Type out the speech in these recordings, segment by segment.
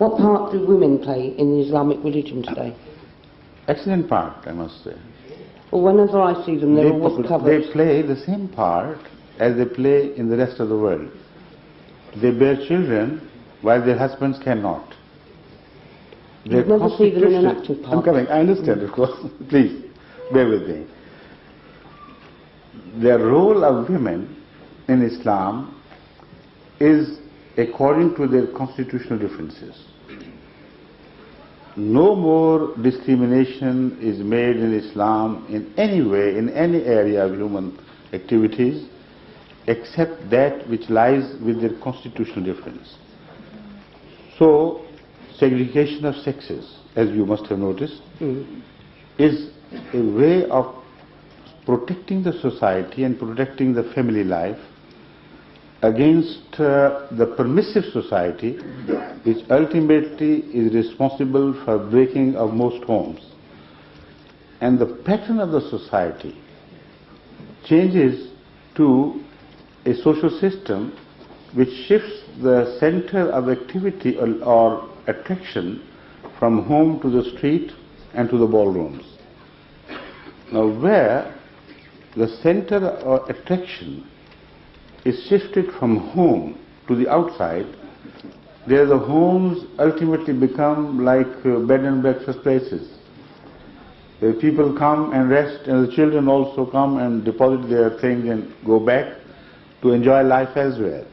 What part do women play in the Islamic religion today? Excellent part, I must say. Well, whenever I see them, they're always covered. They play the same part as they play in the rest of the world. They bear children while their husbands cannot. You never see them in an active part. I'm coming, I understand, of course. Please, bear with me. The role of women in Islam is according to their constitutional differences. No more discrimination is made in Islam in any way, in any area of human activities, except that which lies with their constitutional difference. So, segregation of sexes, as you must have noticed, is a way of protecting the society and protecting the family life against the permissive society, which ultimately is responsible for breaking of most homes. And the pattern of the society changes to a social system which shifts the center of activity or attraction from home to the street and to the ballrooms. Now, where the center of attraction is shifted from home to the outside, there the homes ultimately become like bed and breakfast places. The people come and rest, and the children also come and deposit their things and go back to enjoy life elsewhere.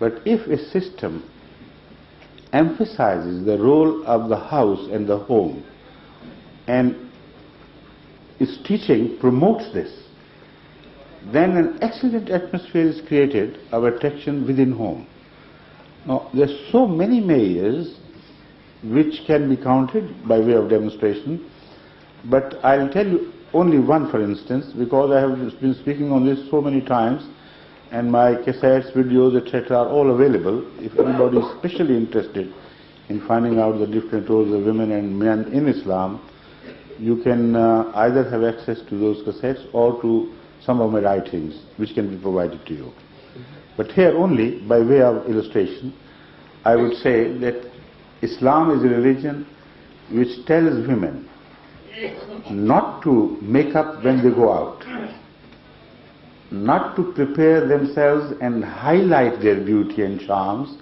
But if a system emphasizes the role of the house and the home, and its teaching promotes this, then an excellent atmosphere is created of attraction within home. Now, there are so many measures which can be counted by way of demonstration, but I'll tell you only one, for instance, because I have been speaking on this so many times, and my cassettes, videos, etc. are all available. If anybody is especially interested in finding out the different roles of women and men in Islam, you can either have access to those cassettes or to some of my writings, which can be provided to you. But here only, by way of illustration, I would say that Islam is a religion which tells women not to make up when they go out, not to prepare themselves and highlight their beauty and charms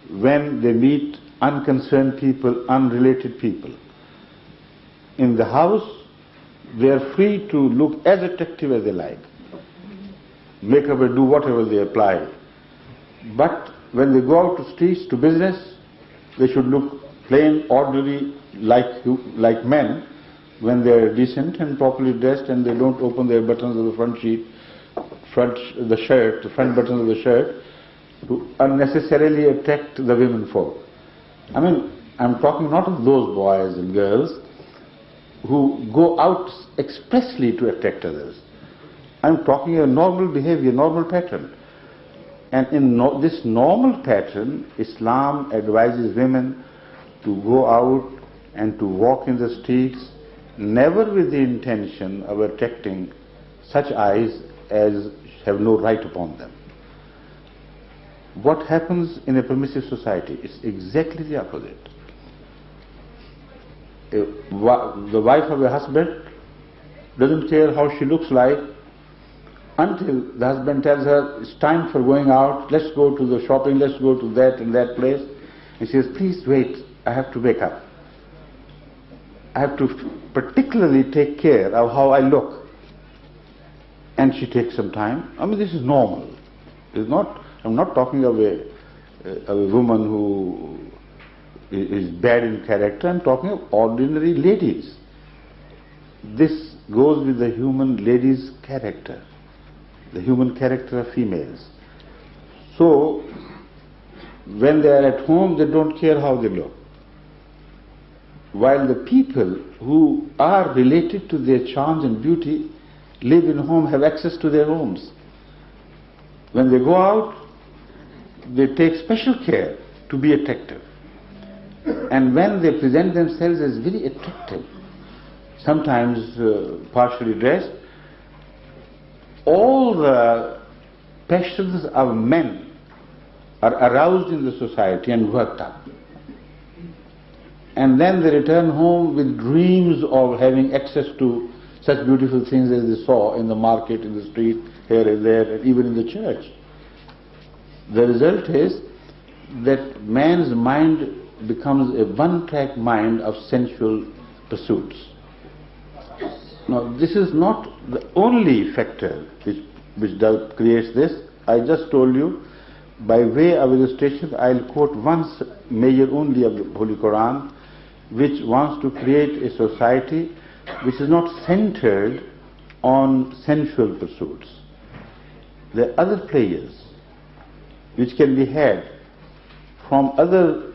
when they meet unconcerned people, unrelated people. In the house, they are free to look as attractive as they like, make up and do whatever they apply. But when they go out to streets, to business, they should look plain, ordinary, like men, when they are decent and properly dressed and they don't open their buttons of the front buttons of the shirt to unnecessarily attract the women folk. I mean, I'm talking not of those boys and girls who go out expressly to attract others. I'm talking a normal behavior, normal pattern. And in this normal pattern, Islam advises women to go out and to walk in the streets, never with the intention of attracting such eyes as have no right upon them. What happens in a permissive society is exactly the opposite. The wife of a husband doesn't care how she looks like until the husband tells her it's time for going out, let's go to the shopping, let's go to that and that place. And she says, please wait, I have to wake up. I have to particularly take care of how I look. And she takes some time. I mean, this is normal. I'm not talking of a woman who is bad in character. I'm talking of ordinary ladies. This goes with the human lady's character, the human character of females. So, when they are at home, they don't care how they look. While the people who are related to their charms and beauty live in home, have access to their homes. When they go out, they take special care to be attractive. And when they present themselves as very attractive, sometimes partially dressed, all the passions of men are aroused in the society and worked up. and then they return home with dreams of having access to such beautiful things as they saw in the market, in the street, here and there, and even in the church. The result is that man's mind becomes a one-track mind of sensual pursuits. Now, this is not the only factor which creates this. I just told you, by way of illustration, I'll quote one measure only of the Holy Quran, which wants to create a society which is not centered on sensual pursuits. There are other players which can be had from other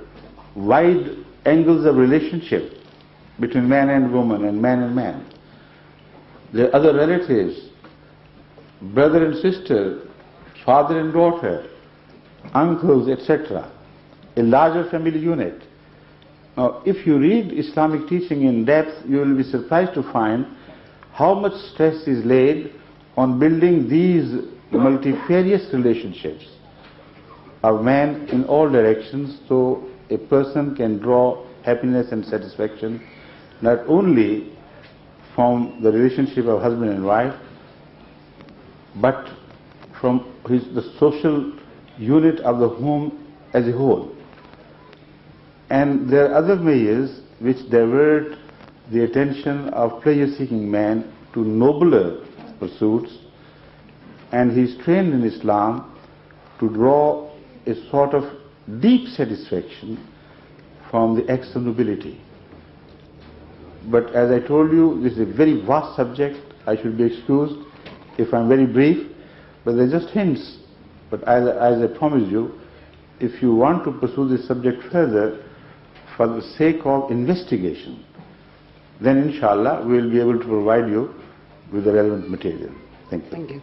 wide angles of relationship between man and woman and man and man. There are other relatives, brother and sister, father and daughter, uncles, etc. A larger family unit. Now, if you read Islamic teaching in depth, you will be surprised to find how much stress is laid on building these multifarious relationships of man in all directions, so a person can draw happiness and satisfaction not only from the relationship of husband and wife, but from the social unit of the home as a whole. And there are other measures which divert the attention of pleasure-seeking man to nobler pursuits, and he is trained in Islam to draw a sort of deep satisfaction from the acts of nobility. But as I told you, this is a very vast subject. I should be excused if I am very brief, but they are just hints. But as I promised you, if you want to pursue this subject further for the sake of investigation, then inshallah we will be able to provide you with the relevant material. Thank you. Thank you.